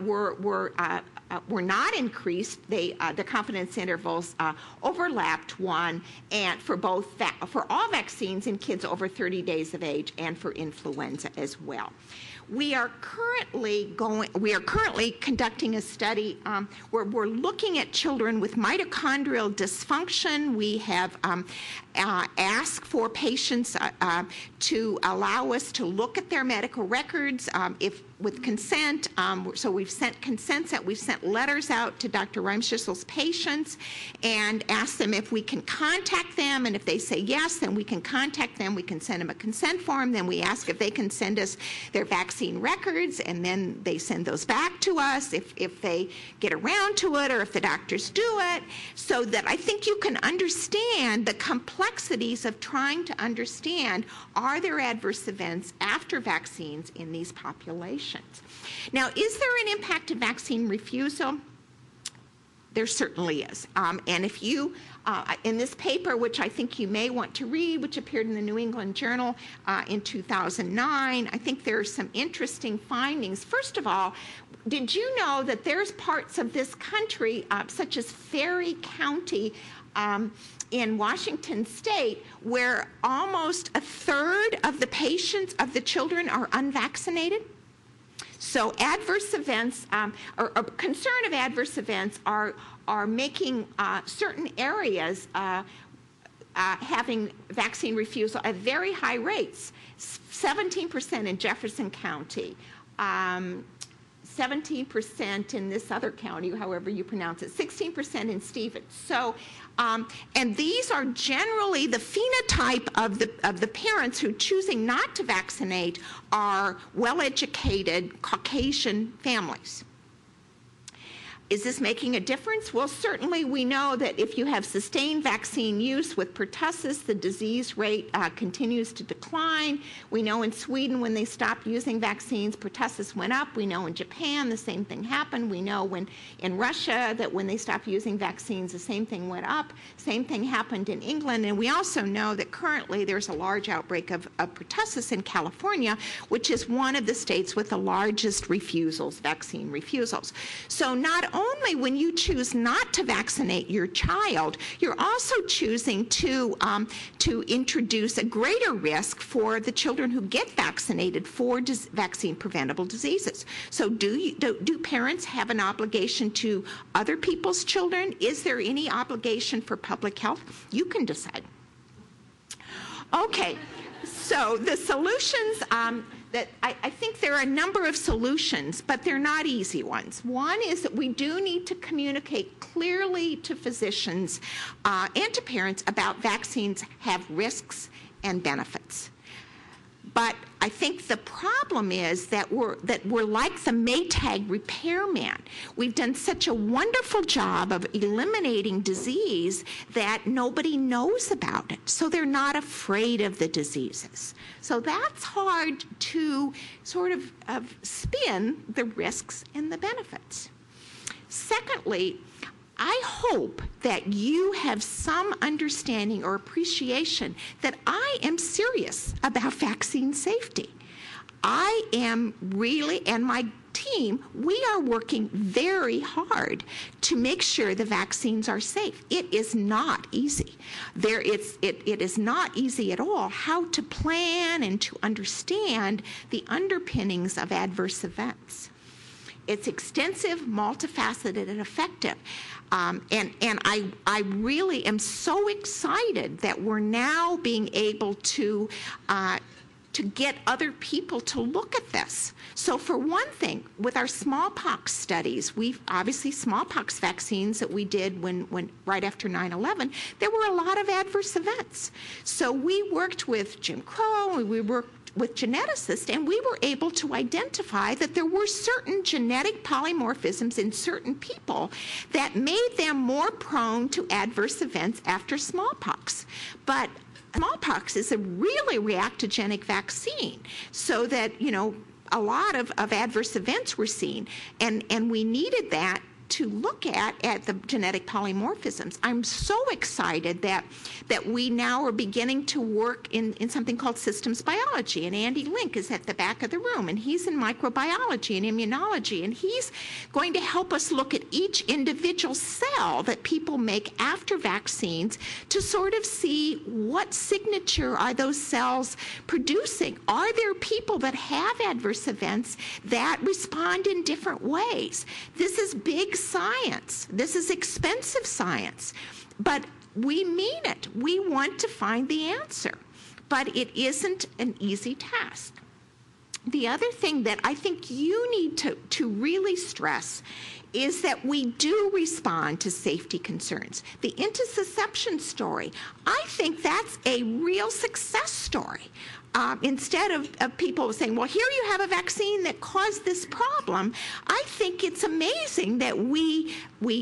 were not increased. The confidence intervals overlapped one, and for all vaccines in kids over 30 days of age, and for influenza as well. We are currently conducting a study where we're looking at children with mitochondrial dysfunction. We have asked for patients to allow us to look at their medical records with consent. So we've sent consents out. We've sent letters out to Dr. Reimschissel's patients and asked them if we can contact them. And if they say yes, then we can contact them. We can send them a consent form. Then we ask if they can send us their vaccine records, and then they send those back to us if they get around to it or if the doctors do it, so that I think you can understand the complexities of trying to understand, are there adverse events after vaccines in these populations? Now, is there an impact of vaccine refusal? There certainly is. And if you, in this paper, which I think you may want to read, which appeared in the New England Journal in 2009, I think there are some interesting findings. First of all, did you know that there's parts of this country, such as Ferry County, in Washington State, where almost a third of the patients, of the children, are unvaccinated? So adverse events, or concern of adverse events, are making certain areas having vaccine refusal at very high rates. 17% in Jefferson County, 17% in this other county, however you pronounce it, 16% in Stevens. So, and these are generally the phenotype of the parents who, choosing not to vaccinate, are well-educated Caucasian families. Is this making a difference? Well, certainly we know that if you have sustained vaccine use with pertussis, the disease rate continues to decline. We know in Sweden, when they stopped using vaccines, pertussis went up. We know in Japan the same thing happened. We know in Russia that when they stopped using vaccines, the same thing went up. Same thing happened in England. And we also know that currently there's a large outbreak of pertussis in California, which is one of the states with the largest refusals, vaccine refusals. So not only when you choose not to vaccinate your child, you're also choosing to introduce a greater risk for the children who get vaccinated for vaccine-preventable diseases. So do parents have an obligation to other people's children? Is there any obligation for public health? You can decide. Okay, so the solutions, that I think there are a number of solutions, but they're not easy ones. One is that we do need to communicate clearly to physicians and to parents about vaccines have risks and benefits. But I think the problem is that we're like the Maytag repairman. We've done such a wonderful job of eliminating disease that nobody knows about it. So they're not afraid of the diseases. So that's hard to sort of spin the risks and the benefits. Secondly, I hope that you have some understanding or appreciation that I am serious about vaccine safety. I am really, and my team, we are working very hard to make sure the vaccines are safe. It is not easy. It is not easy at all how to plan and to understand the underpinnings of adverse events. It's extensive, multifaceted, and effective. And I really am so excited that we're now being able to get other people to look at this. So for one thing, with our smallpox studies, obviously smallpox vaccines that we did when right after 9/11, there were a lot of adverse events. So we worked with Jim Crow, and we worked with geneticists, and we were able to identify that there were certain genetic polymorphisms in certain people that made them more prone to adverse events after smallpox. But smallpox is a really reactogenic vaccine, so that, a lot of adverse events were seen, and we needed that look at the genetic polymorphisms. I'm so excited that we now are beginning to work in something called systems biology, and Andy Link is at the back of the room, and he's in microbiology and immunology, and he's going to help us look at each individual cell that people make after vaccines to sort of see what signature are those cells producing. Are there people that have adverse events that respond in different ways? This is big science. This is expensive science. But we mean it. We want to find the answer. But it isn't an easy task. The other thing that I think you need to really stress is that we do respond to safety concerns. The Intussusception story, I think that's a real success story. Instead of people saying, well, here you have a vaccine that caused this problem, I think it's amazing that we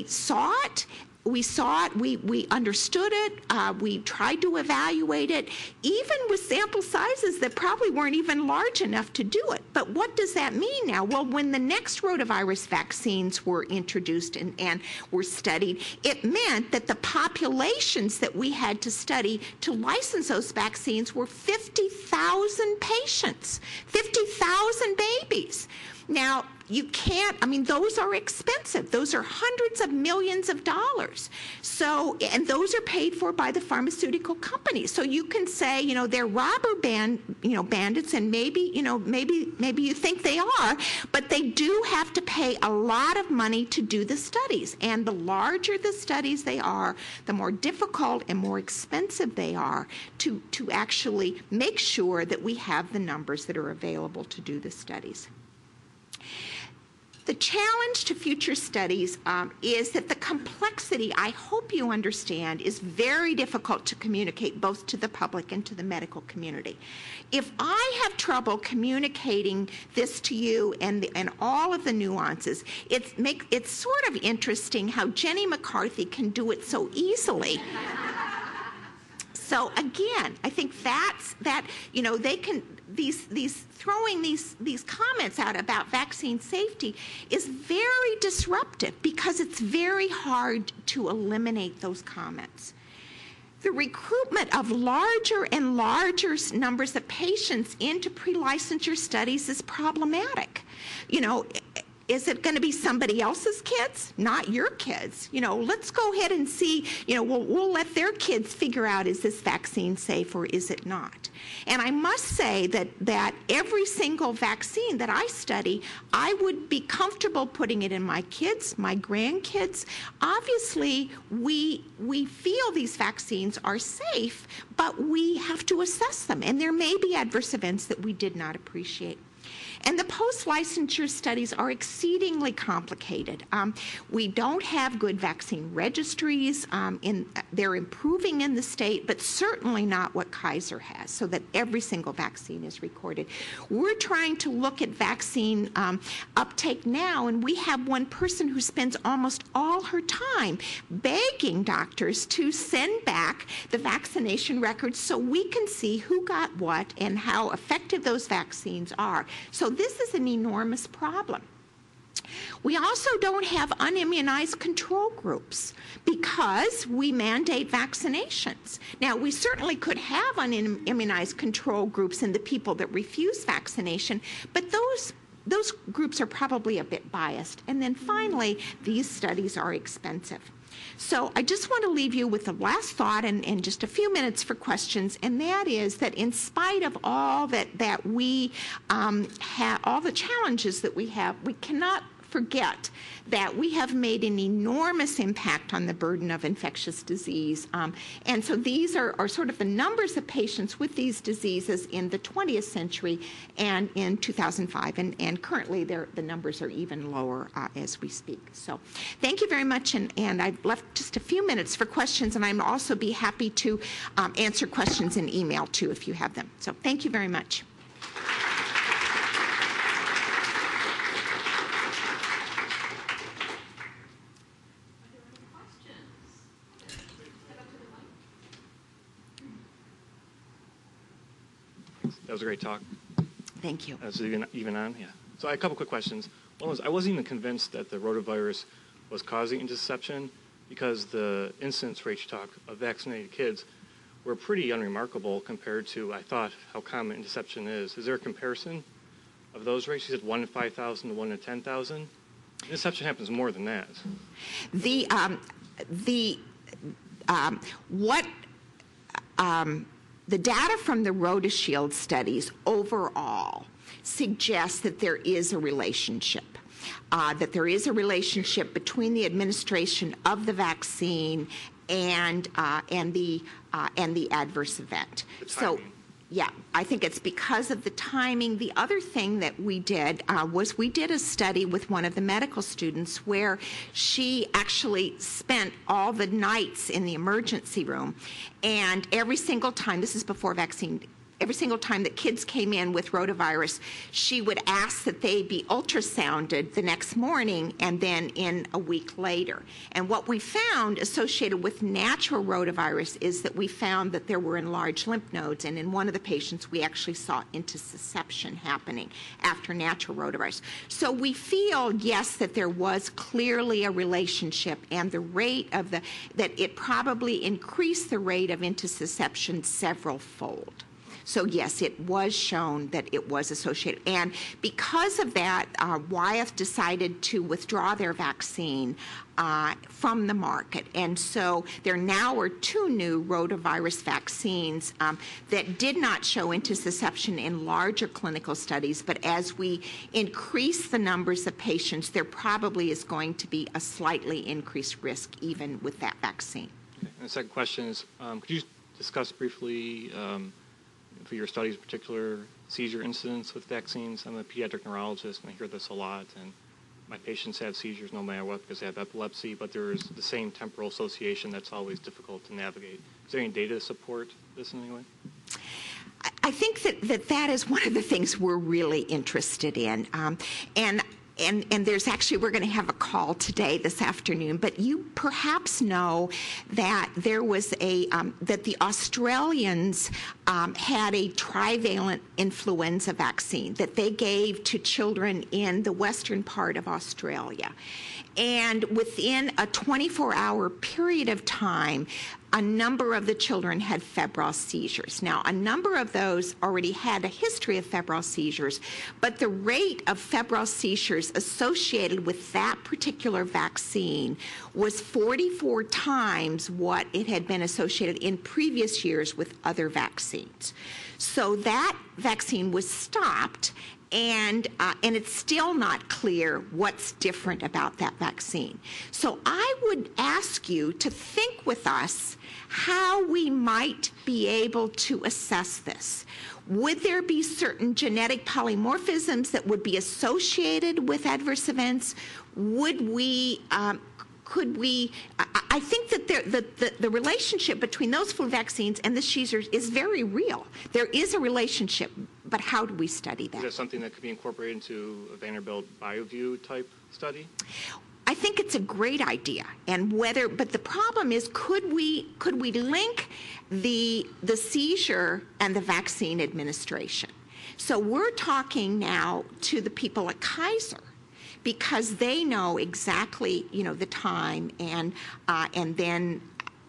saw it. We understood it, we tried to evaluate it, even with sample sizes that probably weren't even large enough to do it. But what does that mean now? Well, when the next rotavirus vaccines were introduced and were studied, it meant that the populations that we had to study to license those vaccines were 50,000 patients, 50,000 babies. Now, you can't, those are expensive. Those are hundreds of millions of dollars. So, and those are paid for by the pharmaceutical companies. So you can say, they're robber bandits, and maybe you think they are, but they do have to pay a lot of money to do the studies. And the larger the studies they are, the more difficult and more expensive they are to actually make sure that we have the numbers that are available to do the studies. The challenge to future studies is that the complexity, I hope you understand, is very difficult to communicate both to the public and to the medical community. If I have trouble communicating this to you and all of the nuances, it's sort of interesting how Jenny McCarthy can do it so easily. So again, I think they can throwing these comments out about vaccine safety is very disruptive because it's very hard to eliminate those comments. The recruitment of larger and larger numbers of patients into pre-licensure studies is problematic. Is it going to be somebody else's kids? Not your kids. Let's go ahead and see, we'll let their kids figure out, is this vaccine safe or is it not? And I must say that every single vaccine that I study, I would be comfortable putting it in my kids, my grandkids. Obviously, we feel these vaccines are safe, but we have to assess them. And there may be adverse events that we did not appreciate. And the post-licensure studies are exceedingly complicated. We don't have good vaccine registries. They're improving in the state, but certainly not what CISA has, so that every single vaccine is recorded. We're trying to look at vaccine uptake now, and we have one person who spends almost all her time begging doctors to send back the vaccination records so we can see who got what and how effective those vaccines are. So this is an enormous problem. We also don't have unimmunized control groups because we mandate vaccinations. Now, we certainly could have unimmunized control groups in the people that refuse vaccination, but those groups are probably a bit biased. And then finally, these studies are expensive. So I just want to leave you with the last thought and just a few minutes for questions, and that is that in spite of all that we have, all the challenges that we have, we cannot forget that we have made an enormous impact on the burden of infectious disease. And so these are sort of the numbers of patients with these diseases in the 20th century and in 2005. And currently the numbers are even lower as we speak. So thank you very much. And I've left just a few minutes for questions, and I'll also be happy to answer questions in email too if you have them. So thank you very much. That was a great talk. Thank you. Is it even on? Yeah. So I have a couple quick questions. One was, I wasn't even convinced that the rotavirus was causing intussusception, because the incidence rates you talk of vaccinated kids were pretty unremarkable compared to, I thought, how common intussusception is. Is there a comparison of those rates? You said 1 in 5,000 to 1 in 10,000. Intussusception happens more than that. The data from the RotaShield studies overall suggests that there is a relationship. Between the administration of the vaccine and the adverse event. So, yeah, I think it's because of the timing. The other thing that we did was we did a study with one of the medical students where she actually spent all the nights in the emergency room, and every single time, this is before vaccine, every single time that kids came in with rotavirus, she would ask that they be ultrasounded the next morning and then in a week later. And what we found associated with natural rotavirus is that we found that there were enlarged lymph nodes, and in one of the patients we actually saw intussusception happening after natural rotavirus. So we feel, yes, that there was clearly a relationship, and the rate of that it probably increased the rate of intussusception several-fold. So yes, it was shown that it was associated. And because of that, Wyeth decided to withdraw their vaccine from the market. And so there now are 2 new rotavirus vaccines that did not show intussusception in larger clinical studies, but as we increase the numbers of patients, there probably is going to be a slightly increased risk even with that vaccine. Okay. And the second question is, could you discuss briefly for your studies, particular seizure incidents with vaccines? I'm a pediatric neurologist, and I hear this a lot. And my patients have seizures no matter what because they have epilepsy, but there is the same temporal association that's always difficult to navigate. Is there any data to support this in any way? I think that is one of the things we're really interested in. And there's actually, we're going to have a call today, this afternoon, but you perhaps know that there was that the Australians had a trivalent influenza vaccine that they gave to children in the western part of Australia. And within a 24-hour period of time, a number of the children had febrile seizures. Now, a number of those already had a history of febrile seizures, but the rate of febrile seizures associated with that particular vaccine was 44 times what it had been associated in previous years with other vaccines. So that vaccine was stopped, and it's still not clear what's different about that vaccine. So I would ask you to think with us how we might be able to assess this. Would there be certain genetic polymorphisms that would be associated with adverse events? Would we, could we, I think that the relationship between those flu vaccines and the seizures is very real. There is a relationship, but how do we study that? Is that something that could be incorporated into a Vanderbilt BioView type study? I think it's a great idea, but the problem is, could we link the seizure and the vaccine administration? So we're talking now to the people at Kaiser, because they know exactly, the time and then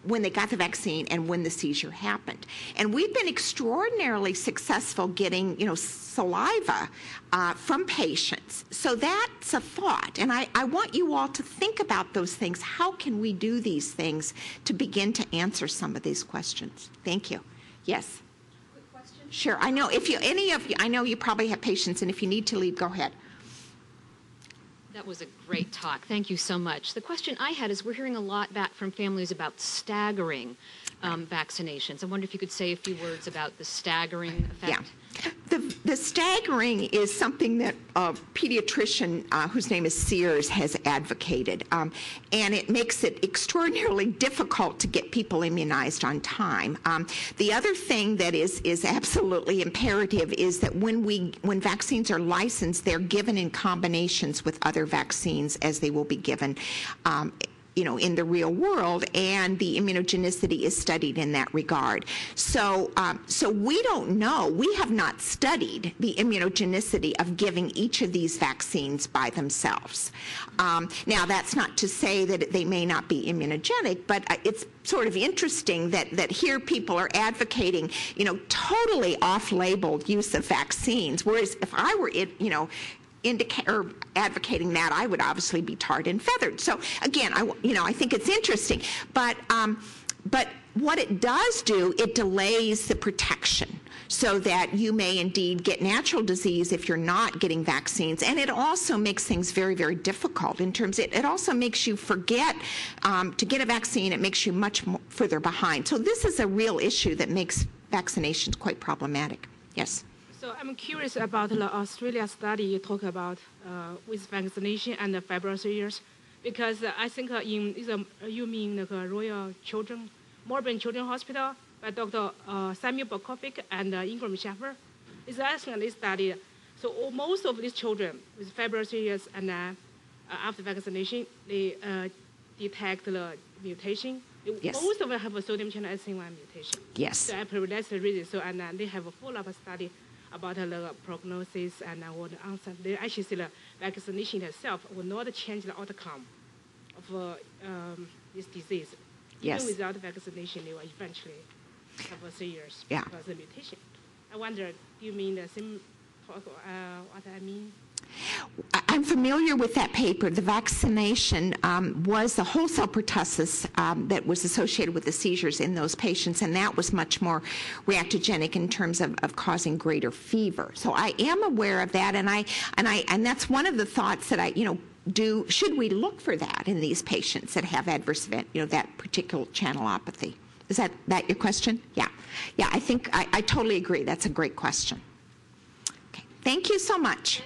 when they got the vaccine and when the seizure happened. And we've been extraordinarily successful getting, saliva from patients. So that's a thought. And I want you all to think about those things. How can we do these things to begin to answer some of these questions? Thank you. Yes? Quick question? Sure. I know I know you probably have patients, and if you need to leave, go ahead. That was a great talk. Thank you so much. The question I had is, we're hearing a lot back from families about staggering vaccinations. I wonder if you could say a few words about the staggering effect. Yeah. The staggering is something that a pediatrician whose name is Sears has advocated, and it makes it extraordinarily difficult to get people immunized on time. The other thing that is absolutely imperative is that when vaccines are licensed, they're given in combinations with other vaccines, as they will be given in the real world, and the immunogenicity is studied in that regard. So we don't know. We have not studied the immunogenicity of giving each of these vaccines by themselves. Now, that's not to say that they may not be immunogenic, but it's sort of interesting that here people are advocating, totally off-label use of vaccines, whereas if I were, advocating that, I would obviously be tarred and feathered. So again, I think it's interesting, but what it does do, it delays the protection, so that you may indeed get natural disease if you're not getting vaccines. And it also makes things very, very difficult in terms, it also makes you forget to get a vaccine. It makes you much more further behind. So this is a real issue that makes vaccinations quite problematic. Yes? So I'm curious about the Australia study you talk about with vaccination and the febrile seizures, because I think you mean the Royal Melbourne Children's Hospital by Dr. Samuel Bakovic and Ingram Shaffer is asking this study. So most of these children with febrile seizures and after vaccination, they detect the mutation. Yes. Most of them have a sodium channel SN1 mutation. Yes. So that's the reason. So and they have a follow-up study about the prognosis and what the answer. They actually say the vaccination itself will not change the outcome of this disease. Yes. Even without vaccination, they will eventually have a seizures because of the mutation. I wonder, do you mean the same? What I mean? I'm familiar with that paper. The vaccination was the whole cell pertussis that was associated with the seizures in those patients, and that was much more reactogenic in terms of causing greater fever. So I am aware of that, and that's one of the thoughts that I should we look for that in these patients that have adverse event, that particular channelopathy? Is that your question? Yeah. I think I totally agree. That's a great question. Okay. Thank you so much.